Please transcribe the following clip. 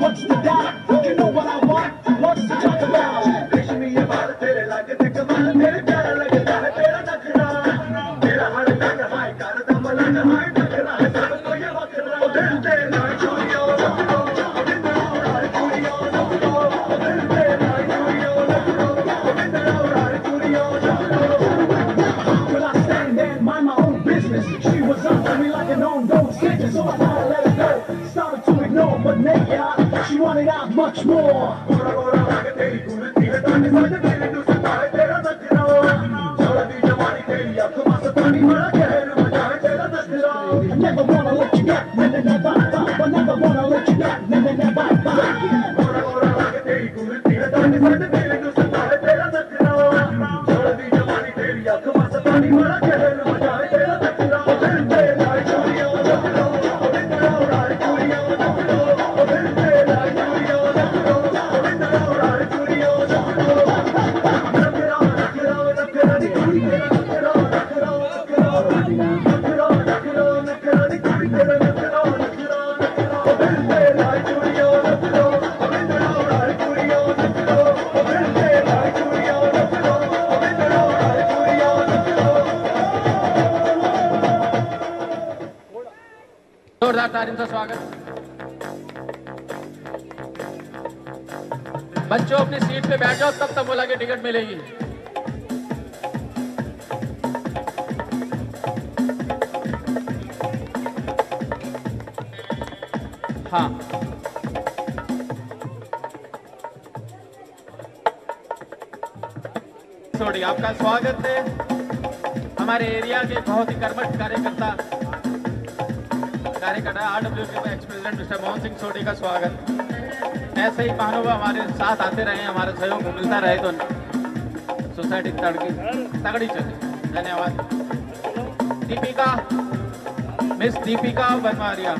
What's the doubt? You know what I want. What's to talk about? much more. I never wanna let you get, never, never, I never wanna let you get, never, never, जोरदार तारीफ का स्वागत। बच्चों अपनी seat पे बैठ जाओ, तब बोला कि टिकट मिलेगी। हाँ, सॉरी, आपका स्वागत है। हमारे एरिया के बहुत ही कर्मठ कार्यकर्ता RWA के ex president mister Mohan Singh Sodhi का स्वागत। ऐसे ही महानुभाव हमारे साथ आते रहे, हमारा सहयोग मिलता रहे तो सोसाइटी तगड़ी चले। धन्यवाद। दीपिका, मिस दीपिका बनवारिया।